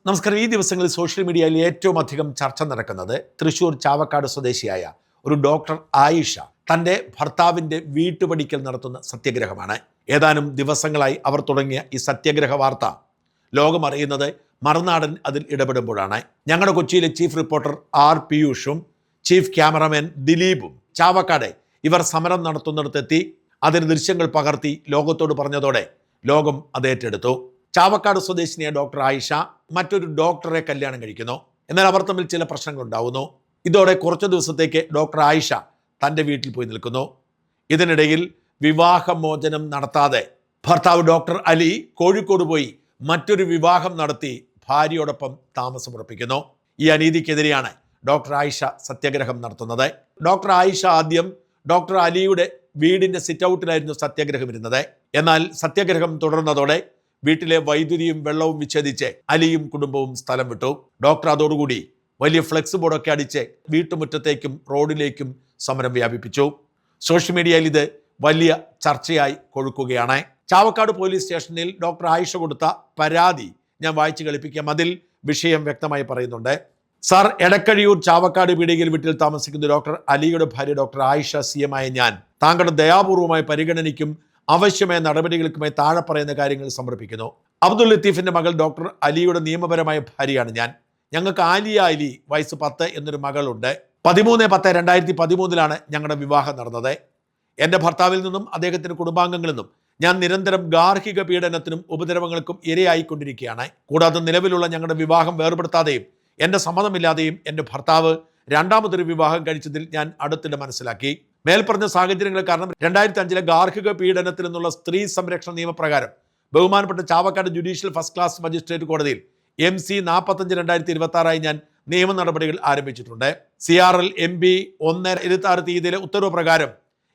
നമസ്കാരം. ഈ ദിവസങ്ങളിൽ സോഷ്യൽ മീഡിയയിൽ ഏറ്റവും അധികം ചർച്ച നടക്കുന്നത് തൃശൂർ ചാവക്കാട് സ്വദേശിയായ ഒരു ഡോക്ടർ ആയിഷ തൻ്റെ ഭർത്താവിൻ്റെ വീട്ടുപടിക്കൽ നടത്തുന്ന സത്യാഗ്രഹമാണ്. ഏതാനും ദിവസങ്ങളായി അവർ തുടങ്ങിയ ഈ സത്യാഗ്രഹ വാർത്ത ലോകമറിയുന്നത് മറുനാടൻ അതിൽ ഇടപെടുമ്പോഴാണ്. ഞങ്ങളുടെ കൊച്ചിയിലെ ചീഫ് റിപ്പോർട്ടർ ആർ പിയൂഷും ചീഫ് ക്യാമറമാൻ ദിലീപും ചാവക്കാട് ഇവർ സമരം നടത്തുന്നിടത്തെത്തി അതിന് ദൃശ്യങ്ങൾ പകർത്തി ലോകത്തോട് പറഞ്ഞതോടെ ലോകം അത് ഏറ്റെടുത്തു. ചാവക്കാട് സ്വദേശിനിയായ ഡോക്ടർ ആയിഷ മറ്റൊരു ഡോക്ടറെ കല്യാണം കഴിക്കുന്നു. എന്നാൽ അവർ തമ്മിൽ ചില പ്രശ്നങ്ങൾ ഉണ്ടാവുന്നു. ഇതോടെ കുറച്ചു ദിവസത്തേക്ക് ഡോക്ടർ ആയിഷ തൻ്റെ വീട്ടിൽ പോയി നിൽക്കുന്നു. ഇതിനിടയിൽ വിവാഹമോചനം നടത്താതെ ഭർത്താവ് ഡോക്ടർ അലി കോഴിക്കോട് പോയി മറ്റൊരു വിവാഹം നടത്തി ഭാര്യയോടൊപ്പം താമസമുറപ്പിക്കുന്നു. ഈ അനീതിക്കെതിരെയാണ് ഡോക്ടർ ആയിഷ സത്യാഗ്രഹം നടത്തുന്നത്. ഡോക്ടർ ആയിഷ ആദ്യം ഡോക്ടർ അലിയുടെ വീടിൻ്റെ സിറ്റ് ഔട്ടിലായിരുന്നു സത്യാഗ്രഹം ഇരുന്നത്. എന്നാൽ സത്യാഗ്രഹം തുടർന്നതോടെ വീട്ടിലെ വൈദ്യുതിയും വെള്ളവും വിച്ഛേദിച്ച് അലിയും കുടുംബവും സ്ഥലം വിട്ടു. ഡോക്ടർ അതോടുകൂടി വലിയ ഫ്ലെക്സ് ബോർഡൊക്കെ അടിച്ച് വീട്ടുമുറ്റത്തേക്കും റോഡിലേക്കും സമരം വ്യാപിപ്പിച്ചു. സോഷ്യൽ മീഡിയയിൽ ഇത് വലിയ ചർച്ചയായി കൊഴുക്കുകയാണ്. ചാവക്കാട് പോലീസ് സ്റ്റേഷനിൽ ഡോക്ടർ ആയിഷ കൊടുത്ത പരാതി ഞാൻ വായിച്ചു കളിപ്പിക്കാം. അതിൽ വിഷയം വ്യക്തമായി പറയുന്നുണ്ട്. സാർ, എടക്കഴിയൂർ ചാവക്കാട് പീടികയിൽ വീട്ടിൽ താമസിക്കുന്ന ഡോക്ടർ അലിയുടെ ഭാര്യ ഡോക്ടർ ആയിഷ CM ആയ ഞാൻ താങ്കളുടെ ദയാപൂർവമായ പരിഗണനയ്ക്കും ആവശ്യമായ നടപടികൾക്കുമായി താഴെ പറയുന്ന കാര്യങ്ങൾ സമർപ്പിക്കുന്നു. അബ്ദുൽ ലത്തീഫിന്റെ മകൾ ഡോക്ടർ അലിയുടെ നിയമപരമായ ഭാര്യയാണ് ഞാൻ. ഞങ്ങൾക്ക് ആലിയ അലി വയസ്സ് 10 എന്നൊരു മകളുണ്ട്. 13/10/2013 ഞങ്ങളുടെ വിവാഹം നടന്നത്. എൻ്റെ ഭർത്താവിൽ നിന്നും അദ്ദേഹത്തിൻ്റെ കുടുംബാംഗങ്ങളിൽ നിന്നും ഞാൻ നിരന്തരം ഗാർഹിക പീഡനത്തിനും ഉപദ്രവങ്ങൾക്കും ഇരയായിക്കൊണ്ടിരിക്കുകയാണ്. കൂടാതെ നിലവിലുള്ള ഞങ്ങളുടെ വിവാഹം വേർപെടുത്താതെയും എൻ്റെ സമ്മതമില്ലാതെയും എൻ്റെ ഭർത്താവ് രണ്ടാമതൊരു വിവാഹം കഴിച്ചതിൽ ഞാൻ അടുത്തിടെ മനസ്സിലാക്കി. മേൽപ്പറഞ്ഞ സാഹചര്യങ്ങൾ കാരണം 2005 ഗാർഹിക പീഡനത്തിൽ നിന്നുള്ള സ്ത്രീ സംരക്ഷണ നിയമപ്രകാരം ബഹുമാനപ്പെട്ട Chavakkad judicial first class magistrate കോടതിയിൽ MC 45/2026 ഞാൻ നിയമ നടപടികൾ ആരംഭിച്ചിട്ടുണ്ട്. CRL MB 1/26 തീയതിയിലെ ഉത്തരവ് പ്രകാരം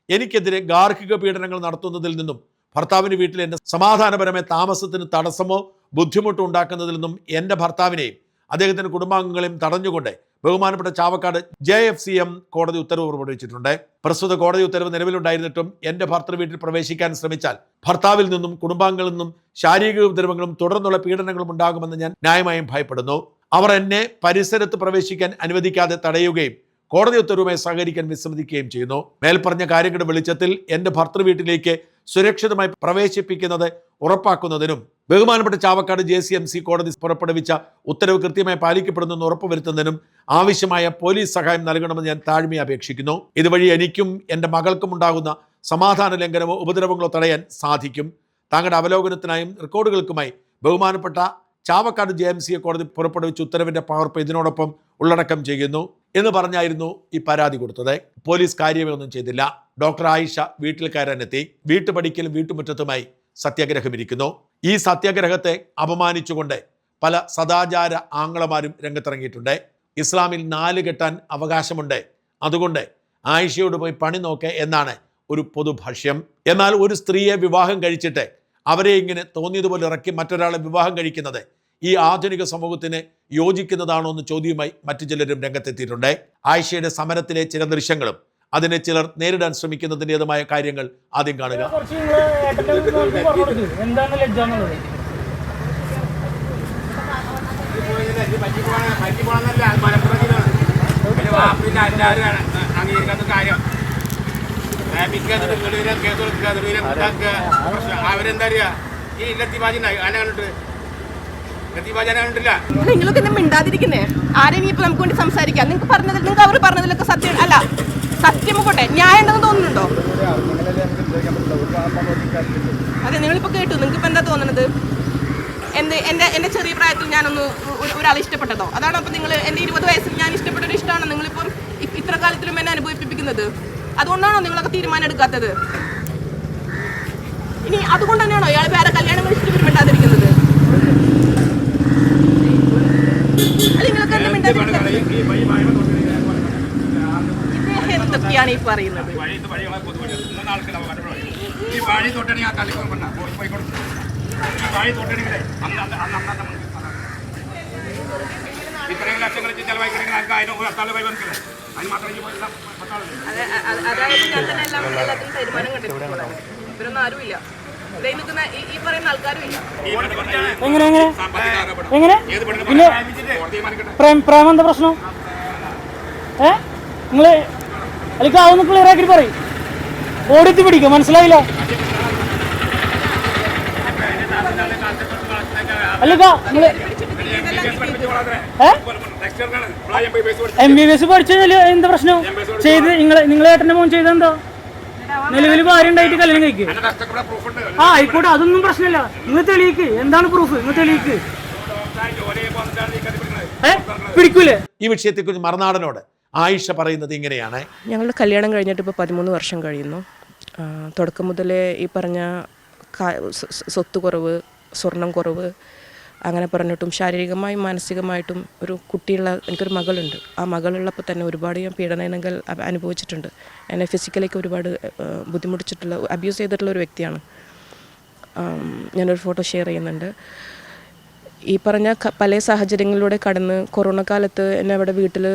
എനിക്കെതിരെ ഗാർഹിക പീഡനങ്ങൾ നടത്തുന്നതിൽ നിന്നും ഭർത്താവിന് വീട്ടിൽ എൻ്റെ സമാധാനപരമായ താമസത്തിന് തടസ്സമോ ബുദ്ധിമുട്ടോ ഉണ്ടാക്കുന്നതിൽ നിന്നും എൻ്റെ ഭർത്താവിനെയും അദ്ദേഹത്തിൻ്റെ കുടുംബാംഗങ്ങളെയും തടഞ്ഞുകൊണ്ട് ബഹുമാനപ്പെട്ട ചാവക്കാട് JFCM കോടതി ഉത്തരവ് പുറപ്പെടുവിച്ചിട്ടുണ്ട്. പ്രസ്തുത കോടതി ഉത്തരവ് നിലവിലുണ്ടായിരുന്നിട്ടും എൻ്റെ ഭർത്തൃ വീട്ടിൽ പ്രവേശിക്കാൻ ശ്രമിച്ചാൽ ഭർത്താവിൽ നിന്നും കുടുംബാംഗങ്ങളിൽ നിന്നും ശാരീരിക ഉപദ്രവങ്ങളും തുടർന്നുള്ള പീഡനങ്ങളും ഉണ്ടാകുമെന്ന് ഞാൻ ന്യായമായും ഭയപ്പെടുന്നു. അവർ എന്നെ പരിസരത്ത് പ്രവേശിക്കാൻ അനുവദിക്കാതെ തടയുകയും കോടതി ഉത്തരവുമായി സഹകരിക്കാൻ വിസമ്മതിക്കുകയും ചെയ്യുന്നു. മേൽപ്പറഞ്ഞ കാര്യങ്ങളുടെ വെളിച്ചത്തിൽ എൻ്റെ ഭർത്തൃ വീട്ടിലേക്ക് സുരക്ഷിതമായി പ്രവേശിപ്പിക്കുന്നത് ഉറപ്പാക്കുന്നതിനും ബഹുമാനപ്പെട്ട ചാവക്കാട് JCMC കോടതി പുറപ്പെടുവിച്ച ഉത്തരവ് കൃത്യമായി പാലിക്കപ്പെടുന്നെന്ന് ഉറപ്പുവരുത്തുന്നതിനും ആവശ്യമായ പോലീസ് സഹായം നൽകണമെന്ന് ഞാൻ താഴ്മയെ അപേക്ഷിക്കുന്നു. ഇതുവഴി എനിക്കും എൻ്റെ മകൾക്കും ഉണ്ടാകുന്ന സമാധാന ലംഘനമോ ഉപദ്രവങ്ങളോ തടയാൻ സാധിക്കും. താങ്കളുടെ അവലോകനത്തിനായും റെക്കോർഡുകൾക്കുമായി ബഹുമാനപ്പെട്ട ചാവക്കാട് JMC കോടതി പുറപ്പെടുവിച്ച ഉത്തരവിൻ്റെ പകർപ്പ് ഇതിനോടൊപ്പം ഉള്ളടക്കം ചെയ്യുന്നു എന്ന് പറഞ്ഞായിരുന്നു ഈ പരാതി കൊടുത്തത്. പോലീസ് കാര്യമേ ഒന്നും ചെയ്തില്ല. ഡോക്ടർ ആയിഷ വീട്ടിൽ കയറാനെത്തി വീട്ടുപടിക്കലും വീട്ടുമുറ്റത്തുമായി സത്യാഗ്രഹം ഇരിക്കുന്നു. ഈ സത്യാഗ്രഹത്തെ അപമാനിച്ചുകൊണ്ട് പല സദാചാര ആംഗ്ലമാരും രംഗത്തിറങ്ങിയിട്ടുണ്ട്. ഇസ്ലാമിൽ 4 കെട്ടാൻ അവകാശമുണ്ട്, അതുകൊണ്ട് ആയിഷയോട് പോയി പണി നോക്ക് എന്നാണ് ഒരു പൊതുഭാഷ്യം. എന്നാൽ ഒരു സ്ത്രീയെ വിവാഹം കഴിച്ചിട്ട് അവരെ ഇങ്ങനെ തോന്നിയതുപോലെ ഇറക്കി മറ്റൊരാളെ വിവാഹം കഴിക്കുന്നത് ഈ ആധുനിക സമൂഹത്തിന് യോജിക്കുന്നതാണോ എന്ന ചോദ്യവുമായി മറ്റു ചിലരും രംഗത്തെത്തിയിട്ടുണ്ട്. ആയിഷയുടെ സമരത്തിലെ ചില ദൃശ്യങ്ങളും അതിനെ ചിലർ നേരിടാൻ ശ്രമിക്കുന്നതിൻ്റെതുമായ കാര്യങ്ങൾ ആദ്യം കാണുക. അവരെന്താ ഈ ലത്തിബാജി നിങ്ങളൊക്കെ എന്താ മിണ്ടാതിരിക്കുന്നേ? ആരെയും ഇപ്പൊ നമുക്ക് വേണ്ടി സംസാരിക്കാം. നിങ്ങൾക്ക് പറഞ്ഞതിൽ നിങ്ങൾക്ക് അവർ പറഞ്ഞതിലൊക്കെ സത്യം അല്ല, സത്യം പോട്ടെ, ന്യായം ഉണ്ടെന്ന് തോന്നുന്നുണ്ടോ? അതെ, നിങ്ങളിപ്പോ കേട്ടു. നിങ്ങൾക്ക് ഇപ്പൊ എന്താ തോന്നുന്നത്? എന്റെ ചെറിയ പ്രായത്തിൽ ഞാനൊന്ന് ഒരാളെ ഇഷ്ടപ്പെട്ടതോ? അതാണോ അപ്പൊ നിങ്ങൾ എന്റെ 20 വയസ്സിൽ ഞാൻ ഇഷ്ടപ്പെട്ടൊരു ഇഷ്ടമാണോ നിങ്ങളിപ്പം ഇത്ര കാലത്തിലും എന്നെ അനുഭവിപ്പിക്കുന്നത്? അതുകൊണ്ടാണോ നിങ്ങളൊക്കെ തീരുമാനം എടുക്കാത്തത്? ഇനി അതുകൊണ്ട് തന്നെയാണോ ഇയാൾ വേറെ കല്യാണം കഴിച്ചിട്ട് മിണ്ടാതിരിക്കുന്നത്? എന്തൊക്കെയാണ് ഈ പറയുന്നത്? ഇത്രയും ലക്ഷങ്ങൾ ചെലവായി അതായത് ഞാൻ തന്നെ എല്ലാത്തിനും തീരുമാനം കണ്ടിട്ടുള്ളത്. ഇവരൊന്നും ആരുമില്ല. ദേ നിൽക്കുന്ന ഈ പറയുന്ന ആൾക്കാരും ഇല്ല. എങ്ങനെ പിന്നെ പ്രേമം എന്താ പ്രശ്നം? നിങ്ങള് അല്ലെങ്കിൽ അതൊന്ന് ക്ലിയർ ആക്കി പറയും. ഓടിത്തി പിടിക്കുക, മനസ്സിലായില്ല? അല്ല നിങ്ങള് MBBS പഠിച്ചതിൽ എന്താ പ്രശ്നം? ചെയ്ത് നിങ്ങളെ ഏട്ടൻ്റെ മോൻ ചെയ്തെന്തോ? നിലവിൽ ഭാര്യ ഉണ്ടായിട്ട് കല്യാണം കഴിക്കുക. ആയിക്കോട്ടെ, അതൊന്നും പ്രശ്നമില്ല. നിങ്ങൾ തെളിയിക്ക്. എന്താണ് പ്രൂഫ്? നിങ്ങൾ തെളിയിക്ക്. പിടിക്കൂലേ? ഈ വിഷയത്തെക്കുറിച്ച് മറുനാടനോട് ആയിഷ പറയുന്നത് ഇങ്ങനെയാണ്. ഞങ്ങളുടെ കല്യാണം കഴിഞ്ഞിട്ട് ഇപ്പോൾ 13 വർഷം കഴിയുന്നു. തുടക്കം മുതലേ ഈ പറഞ്ഞ സ്വത്ത് കുറവ്, സ്വർണം കുറവ്, അങ്ങനെ പറഞ്ഞിട്ടും ശാരീരികമായും മാനസികമായിട്ടും ഒരു കുട്ടിയുള്ള എനിക്കൊരു മകളുണ്ട്. ആ മകളുള്ളപ്പോൾ തന്നെ ഒരുപാട് ഞാൻ പീഡനങ്ങൾ അനുഭവിച്ചിട്ടുണ്ട്. എന്നെ ഫിസിക്കലേക്ക് ഒരുപാട് ബുദ്ധിമുട്ടിച്ചിട്ടുള്ള, അബ്യൂസ് ചെയ്തിട്ടുള്ള ഒരു വ്യക്തിയാണ്. ഞാനൊരു ഫോട്ടോ ഷെയർ ചെയ്യുന്നുണ്ട്. ഈ പറഞ്ഞ പല സാഹചര്യങ്ങളിലൂടെ കടന്ന് കൊറോണ കാലത്ത് എന്നെ അവിടെ വീട്ടിൽ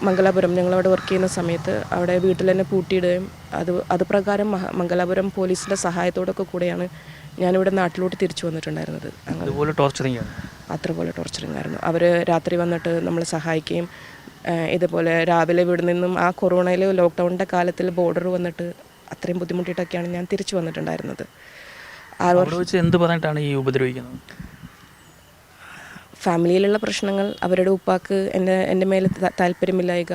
മംഗലാപുരം ഞങ്ങളവിടെ വർക്ക് ചെയ്യുന്ന സമയത്ത് അവിടെ വീട്ടിൽ എന്നെ പൂട്ടിയിടുകയും അത് പ്രകാരം മംഗലാപുരം പോലീസിൻ്റെ സഹായത്തോടൊക്കെ കൂടെയാണ് ഞാനിവിടെ നാട്ടിലോട്ട് തിരിച്ചു വന്നിട്ടുണ്ടായിരുന്നത്. അതുപോലെ ടോർച്ചറിങ് അത്രപോലെ ടോർച്ചറിങ് ആയിരുന്നു. അവർ രാത്രി വന്നിട്ട് നമ്മളെ സഹായിക്കുകയും ഇതുപോലെ രാവിലെ ഇവിടെ നിന്നും ആ കൊറോണയിൽ ലോക്ക്ഡൗണിൻ്റെ കാലത്തിൽ ബോർഡർ വന്നിട്ട് അത്രയും ബുദ്ധിമുട്ടിയിട്ടൊക്കെയാണ് ഞാൻ തിരിച്ചു വന്നിട്ടുണ്ടായിരുന്നത്. എന്ത് പറഞ്ഞിട്ടാണ് ഈ ഉപദ്രവിക്കുന്നത്? ഫാമിലിയിലുള്ള പ്രശ്നങ്ങൾ, അവരുടെ ഉപ്പാക്ക് എൻ്റെ മേലെ താല്പര്യമില്ലായ്ക,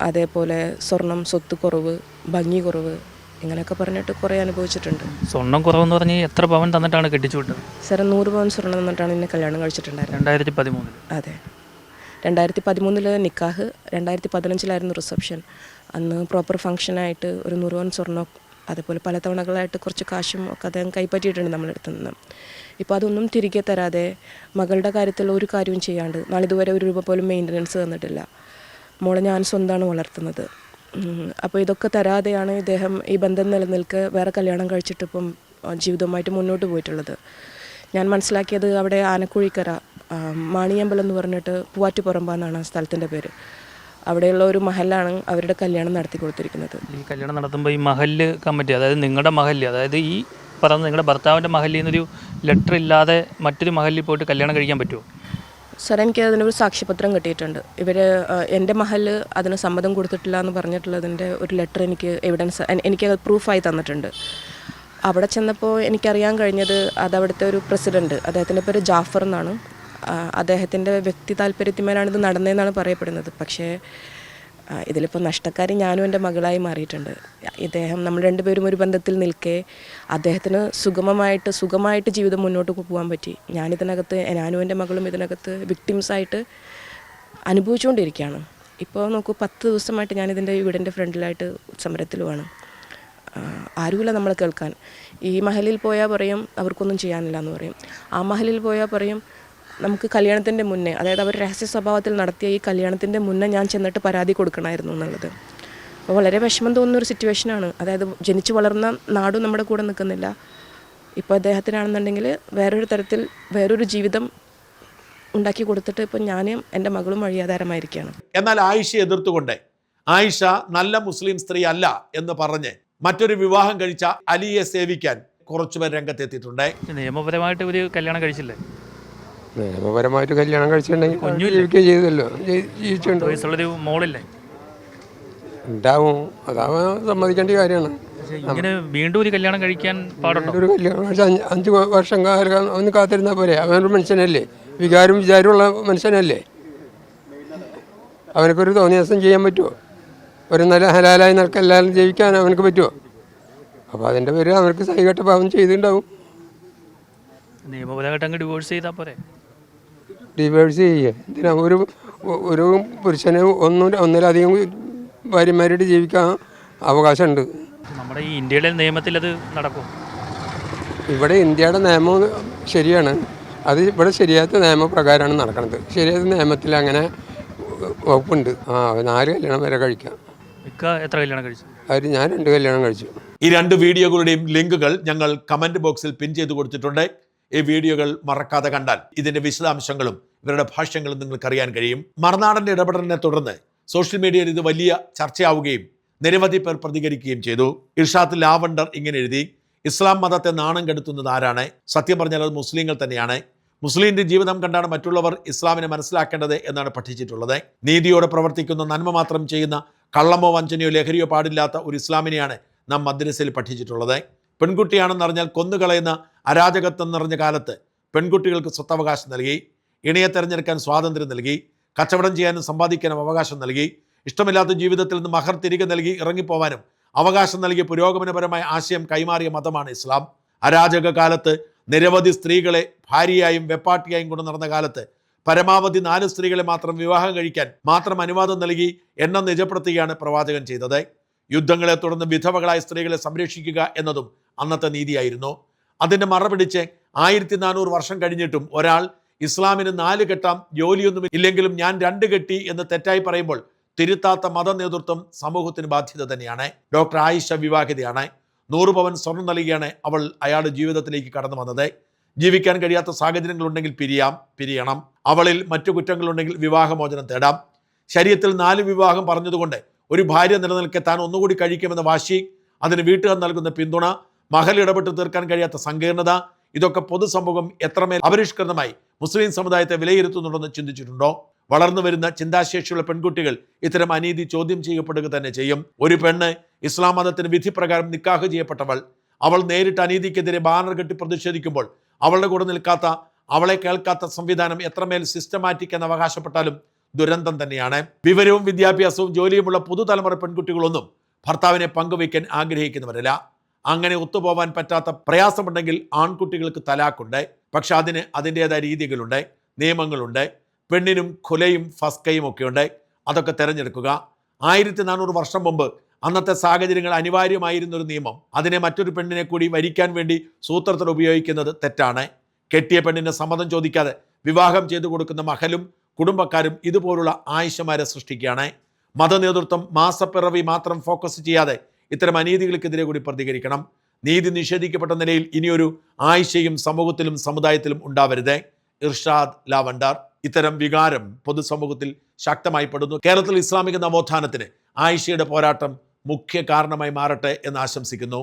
അതേപോലെ സ്വർണം, സ്വത്ത് കുറവ്, ഭംഗി കുറവ്, ഇങ്ങനെയൊക്കെ പറഞ്ഞിട്ട് കുറേ അനുഭവിച്ചിട്ടുണ്ട്. സ്വർണ്ണം കുറവെന്ന് പറഞ്ഞ് എത്ര പവൻ തന്നിട്ടാണ് കെട്ടിച്ചു വിട്ടത്? സാർ 100 പവൻ സ്വർണ്ണം തന്നിട്ടാണ് എന്നെ കല്യാണം കഴിച്ചിട്ടുണ്ടായിരുന്നത്. 2013? അതെ, 2013 നിക്കാഹ്, 2015 റിസപ്ഷൻ. അന്ന് പ്രോപ്പർ ഫംഗ്ഷനായിട്ട് ഒരു 100 പവൻ സ്വർണ്ണം, അതേപോലെ പല തവണകളായിട്ട് കുറച്ച് കാശും ഒക്കെ അദ്ദേഹം കൈപ്പറ്റിയിട്ടുണ്ട് നമ്മളെടുത്ത് നിന്ന്. ഇപ്പോൾ അതൊന്നും തിരികെ തരാതെ മകളുടെ കാര്യത്തിൽ ഒരു കാര്യവും ചെയ്യാണ്ട് നാളിതുവരെ 1 രൂപ പോലും മെയിൻ്റനൻസ് തന്നിട്ടില്ല. മോളെ ഞാൻ സ്വന്തമാണ് വളർത്തുന്നത്. അപ്പോൾ ഇതൊക്കെ തരാതെയാണ് ഇദ്ദേഹം ഈ ബന്ധം നിലനിൽക്കെ വേറെ കല്യാണം കഴിച്ചിട്ടിപ്പം ജീവിതവുമായിട്ട് മുന്നോട്ട് പോയിട്ടുള്ളത്. ഞാൻ മനസ്സിലാക്കിയത് അവിടെ ആനക്കുഴിക്കര മാണിയമ്പലം എന്ന് പറഞ്ഞിട്ട് പൂവാറ്റുപുറമ്പാന്നാണ് ആ സ്ഥലത്തിൻ്റെ പേര്. അവിടെയുള്ള ഒരു മഹലാണ് അവരുടെ കല്യാണം നടത്തി കൊടുത്തിരിക്കുന്നത്. ഈ കല്യാണം നടത്തുമ്പോൾ ഈ മഹല്ല് കമ്മിറ്റി, അതായത് നിങ്ങളുടെ മഹല്ല്, അതായത് ഈ പറഞ്ഞ നിങ്ങളുടെ ഭർത്താവിൻ്റെ മഹല്ലിൽ നിന്നൊരു ലെറ്റർ ഇല്ലാതെ മറ്റൊരു മഹല്ലിൽ പോയിട്ട് കല്യാണം കഴിക്കാൻ പറ്റുമോ? സാർ, എനിക്ക് അതിനൊരു സാക്ഷ്യപത്രം കിട്ടിയിട്ടുണ്ട്. ഇവർ എൻ്റെ മഹല് അതിന് സമ്മതം കൊടുത്തിട്ടില്ല എന്ന് പറഞ്ഞിട്ടുള്ളതിൻ്റെ ഒരു ലെറ്റർ എനിക്ക് എവിഡൻസ്, എനിക്ക് പ്രൂഫായി തന്നിട്ടുണ്ട്. അവിടെ ചെന്നപ്പോൾ എനിക്കറിയാൻ കഴിഞ്ഞത് അതവിടുത്തെ ഒരു പ്രസിഡൻറ്റ്, അദ്ദേഹത്തിൻ്റെ പേര് ജാഫർ എന്നാണ്. അദ്ദേഹത്തിൻ്റെ വ്യക്തി താല്പര്യത്തിന്മേലാണ് ഇത് നടന്നതെന്നാണ് പറയപ്പെടുന്നത്. പക്ഷേ ഇതിലിപ്പോൾ നഷ്ടക്കാരി ഞാനും എൻ്റെ മകളായി മാറിയിട്ടുണ്ട്. നമ്മൾ രണ്ടുപേരും ഒരു ബന്ധത്തിൽ നിൽക്കെ അദ്ദേഹത്തിന് സുഖമായിട്ട് ജീവിതം മുന്നോട്ട് പോകാൻ പറ്റി. ഞാനും എൻ്റെ മകളും ഇതിനകത്ത് വിക്ടിംസായിട്ട് അനുഭവിച്ചുകൊണ്ടിരിക്കുകയാണ്. ഇപ്പോൾ നോക്കൂ, 10 ദിവസമായിട്ട് ഞാനിതിൻ്റെ വീടിൻ്റെ ഫ്രണ്ടിലായിട്ട് സമരത്തിലുമാണ്. ആരുമില്ല നമ്മളെ കേൾക്കാൻ. ഈ മഹലിൽ പോയാൽ പറയും അവർക്കൊന്നും ചെയ്യാനില്ല എന്ന് പറയും. ആ മഹലിൽ പോയാൽ പറയും നമുക്ക് കല്യാണത്തിൻ്റെ മുന്നേ, അതായത് അവർ രഹസ്യ സ്വഭാവത്തിൽ നടത്തിയ ഈ കല്യാണത്തിൻ്റെ മുന്നേ ഞാൻ ചെന്നിട്ട് പരാതി കൊടുക്കണമായിരുന്നു എന്നുള്ളത്. അപ്പോൾ വളരെ വിഷമം തോന്നുന്നൊരു സിറ്റുവേഷനാണ്. അതായത് ജനിച്ചു വളർന്ന നാടും നമ്മുടെ കൂടെ നിൽക്കുന്നില്ല. ഇപ്പോൾ അദ്ദേഹത്തിനാണെന്നുണ്ടെങ്കിൽ വേറൊരു തരത്തിൽ വേറൊരു ജീവിതം ഉണ്ടാക്കി കൊടുത്തിട്ട് ഇപ്പോൾ ഞാനും എൻ്റെ മകളും വഴിയാധാരമായിരിക്കുകയാണ്. എന്നാൽ ആയിഷയെ എതിർത്തുകൊണ്ട് ആയിഷ നല്ല മുസ്ലിം സ്ത്രീ അല്ല എന്ന് പറഞ്ഞ് മറ്റൊരു വിവാഹം കഴിച്ച അലിയെ സേവിക്കാൻ കുറച്ചുപേർ രംഗത്തെത്തിയിട്ടുണ്ട്. നിയമപരമായിട്ട് ഒരു കല്യാണം കഴിച്ചില്ലേ? നിയമപരമായിട്ട് കല്യാണം കഴിച്ചിട്ടുണ്ടെങ്കിൽ ജീവിക്കുകയും ചെയ്തല്ലോ, ജീവിച്ചിട്ടുണ്ട്. വയസ്സുള്ളൊരു മോളില്ലേ? ഉണ്ടാവും, അതാവാൻ സമ്മതിക്കേണ്ട കാര്യമാണ്. ഇങ്ങനെ വീണ്ടും ഒരു കല്യാണം കഴിക്കാൻ പാടുണ്ടോ? ഒരു കല്യാണം കഴിച്ച 5 വർഷം ഒന്ന് കാത്തിരുന്നാൽ പോരെ? അവനൊരു മനുഷ്യനല്ലേ, വിചാരമുള്ള മനുഷ്യനല്ലേ. അവനക്കൊരു തോന്നിയാസം ചെയ്യാൻ പറ്റുമോ? ഒരു നല്ല ഹലാലായി എല്ലാവരും ജീവിക്കാൻ അവനക്ക് പറ്റുമോ? അപ്പോൾ അതിൻ്റെ പേര് അവർക്ക് സൈകെട്ട പാവം ചെയ്തിട്ടുണ്ടാവും. നിയമപരമായിട്ട് അങ്ങ് ഡിവോഴ്സ് ചെയ്താൽ പോരെ? ഡിവോഴ്സ് ചെയ്യുക എന്തിനാ? ഒരു പുരുഷന് ഒന്നിലധികം ഭാര്യമാരോട് ജീവിക്കാൻ അവകാശമുണ്ട്. നമ്മുടെ ഈ ഇന്ത്യയുടെ നിയമത്തിൽ അത് നടക്കും? ഇവിടെ ഇന്ത്യയുടെ നിയമം ശരിയാണ്, അത് ഇവിടെ ശരിയാത്ത നിയമപ്രകാരമാണ് നടക്കുന്നത്. ശരിയാത്ത നിയമത്തിൽ അങ്ങനെ വകുപ്പുണ്ട്. 4 കല്യാണം വരെ കഴിക്കാം. എത്ര കല്യാണം കഴിച്ചു? ഞാൻ 2 കല്യാണം കഴിച്ചു. ഈ 2 വീഡിയോകളുടെയും ലിങ്കുകൾ ഞങ്ങൾ കമന്റ് ബോക്സിൽ പിൻ ചെയ്ത് കൊടുത്തിട്ടുണ്ട്. ഈ വീഡിയോകൾ മറക്കാതെ കണ്ടാൽ ഇതിന്റെ വിശദാംശങ്ങളും ഇവരുടെ ഭാഷ്യങ്ങളും നിങ്ങൾക്ക് അറിയാൻ കഴിയും. മറുനാടൻ്റെ ഇടപെടലിനെ തുടർന്ന് സോഷ്യൽ മീഡിയയിൽ ഇത് വലിയ ചർച്ചയാവുകയും നിരവധി പേർ പ്രതികരിക്കുകയും ചെയ്തു. ഇർഷാദ് ലാവണ്ടർ ഇങ്ങനെ എഴുതി: ഇസ്ലാം മതത്തെ നാണം കെടുത്തുന്നത് ആരാണ്? സത്യം പറഞ്ഞാൽ അത് മുസ്ലിങ്ങൾ തന്നെയാണ്. മുസ്ലിമിന്റെ ജീവിതം കണ്ടാണ് മറ്റുള്ളവർ ഇസ്ലാമിനെ മനസ്സിലാക്കേണ്ടത് എന്നാണ് പഠിച്ചിട്ടുള്ളത്. നീതിയോടെ പ്രവർത്തിക്കുന്ന, നന്മ മാത്രം ചെയ്യുന്ന, കള്ളമോ വഞ്ചനയോ ലഹരിയോ പാടില്ലാത്ത ഒരു ഇസ്ലാമിനെയാണ് നാം മദ്രസയിൽ പഠിച്ചിട്ടുള്ളത്. പെൺകുട്ടിയാണെന്നറിഞ്ഞാൽ കൊന്നുകളയുന്ന അരാജകത്വം നിറഞ്ഞ കാലത്ത് പെൺകുട്ടികൾക്ക് സ്വത്തവകാശം നൽകി, ഇണയെ തിരഞ്ഞെടുക്കാൻ സ്വാതന്ത്ര്യം നൽകി, കച്ചവടം ചെയ്യാനും സമ്പാദിക്കാനും അവകാശം നൽകി, ഇഷ്ടമില്ലാത്ത ജീവിതത്തിൽ നിന്ന് മഹർ തിരികെ നൽകി ഇറങ്ങിപ്പോവാനും അവകാശം നൽകിയ പുരോഗമനപരമായ ആശയം കൈമാറിയ മതമാണ് ഇസ്ലാം. അരാജക കാലത്ത് നിരവധി സ്ത്രീകളെ ഭാര്യയായും വെപ്പാട്ടിയായും കൊണ്ട് നടന്ന കാലത്ത് പരമാവധി 4 സ്ത്രീകളെ മാത്രം വിവാഹം കഴിക്കാൻ മാത്രം അനുവാദം നൽകി എണ്ണം നിജപ്പെടുത്തുകയാണ് പ്രവാചകൻ ചെയ്തത്. യുദ്ധങ്ങളെ തുടർന്ന് വിധവകളായ സ്ത്രീകളെ സംരക്ഷിക്കുക എന്നതും അന്നത്തെ നീതിയായിരുന്നു. അതിൻ്റെ മറപിടിച്ച് 1400 വർഷം കഴിഞ്ഞിട്ടും ഒരാൾ ഇസ്ലാമിന് 4 കെട്ടാം, ജോലിയൊന്നും ഇല്ലെങ്കിലും ഞാൻ 2 കെട്ടി എന്ന് തെറ്റായി പറയുമ്പോൾ തിരുത്താത്ത മത നേതൃത്വം സമൂഹത്തിന് ബാധ്യത തന്നെയാണ്. ഡോക്ടർ ആയിഷ വിവാഹിതയാണ്. 100 പവൻ സ്വർണം നൽകിയാണ് അവൾ അയാളുടെ ജീവിതത്തിലേക്ക് കടന്നു വന്നത്. ജീവിക്കാൻ കഴിയാത്ത സാഹചര്യങ്ങളുണ്ടെങ്കിൽ പിരിയണം. അവളിൽ മറ്റു കുറ്റങ്ങളുണ്ടെങ്കിൽ വിവാഹമോചനം തേടാം. ശരീരത്തിൽ 4 വിവാഹം പറഞ്ഞതുകൊണ്ട് ഒരു ഭാര്യ നിലനിൽക്കെ താൻ ഒന്നുകൂടി കഴിക്കുമെന്ന വാശി, അതിന് വീട്ടുകാർ നൽകുന്ന പിന്തുണ, മഹൽ ഇടപെട്ട് തീർക്കാൻ കഴിയാത്ത സങ്കീർണത, ഇതൊക്കെ പൊതുസമൂഹം എത്രമേൽ അപരിഷ്കൃതമായി മുസ്ലിം സമുദായത്തെ വിലയിരുത്തുന്നുണ്ടെന്ന് ചിന്തിച്ചിട്ടുണ്ടോ? വളർന്നു വരുന്ന ചിന്താശേഷിയുള്ള പെൺകുട്ടികൾ ഇത്തരം അനീതി ചോദ്യം ചെയ്യപ്പെടുക തന്നെ ചെയ്യും. ഒരു പെണ്ണ് ഇസ്ലാം മതത്തിന് വിധിപ്രകാരം നിക്കാഹ് ചെയ്യപ്പെട്ടവൾ, അവൾ നേരിട്ട് അനീതിക്കെതിരെ ബാനർ കെട്ടി പ്രതിഷേധിക്കുമ്പോൾ അവളുടെ കൂടെ നിൽക്കാത്ത, അവളെ കേൾക്കാത്ത സംവിധാനം എത്രമേൽ സിസ്റ്റമാറ്റിക് എന്ന് അവകാശപ്പെട്ടാലും ദുരന്തം തന്നെയാണ്. വിവരവും വിദ്യാഭ്യാസവും ജോലിയുമുള്ള പുതുതലമുറ പെൺകുട്ടികളൊന്നും ഭർത്താവിനെ പങ്കുവയ്ക്കാൻ ആഗ്രഹിക്കുന്നവരല്ല. അങ്ങനെ ഒത്തുപോകാൻ പറ്റാത്ത പ്രയാസമുണ്ടെങ്കിൽ ആൺകുട്ടികൾക്ക് തലാഖുണ്ട്. പക്ഷെ അതിന് അതിൻ്റെതായ രീതികളുണ്ട്, നിയമങ്ങളുണ്ട്. പെണ്ണിനും ഖുലയും ഫസ്കയും ഒക്കെയുണ്ട്. അതൊക്കെ തിരഞ്ഞെടുക്കുക. 1400 വർഷം മുമ്പ് അന്നത്തെ സാഹചര്യങ്ങൾ അനിവാര്യമായിരുന്നൊരു നിയമം, അതിനെ മറ്റൊരു പെണ്ണിനെ കൂടി വരിക്കാൻ വേണ്ടി സൂത്രത്തിൽ ഉപയോഗിക്കുന്നത് തെറ്റാണ്. കെട്ടിയ പെണ്ണിന് സമ്മതം ചോദിക്കാതെ വിവാഹം ചെയ്തു കൊടുക്കുന്ന മഹലും കുടുംബക്കാരും ഇതുപോലുള്ള ആയിഷമാരെ സൃഷ്ടിക്കുകയാണ്. മതനേതൃത്വം മാസപ്പിറവി മാത്രം ഫോക്കസ് ചെയ്യാതെ ഇത്തരം അനീതികൾക്കെതിരെ കൂടി പ്രതികരിക്കണം. നീതി നിഷേധിക്കപ്പെട്ട നിലയിൽ ഇനിയൊരു ആയിഷയും സമൂഹത്തിലും സമുദായത്തിലും ഉണ്ടാവരുത്. ഇർഷാദ് ലാവണ്ടാർ. ഇത്തരം വികാരം പൊതുസമൂഹത്തിൽ ശക്തമായി പെടുന്നു. കേരളത്തിൽ ഇസ്ലാമിക നവോത്ഥാനത്തിന് ആയിഷയുടെ പോരാട്ടം മുഖ്യ കാരണമായി മാറട്ടെ എന്ന് ആശംസിക്കുന്നു.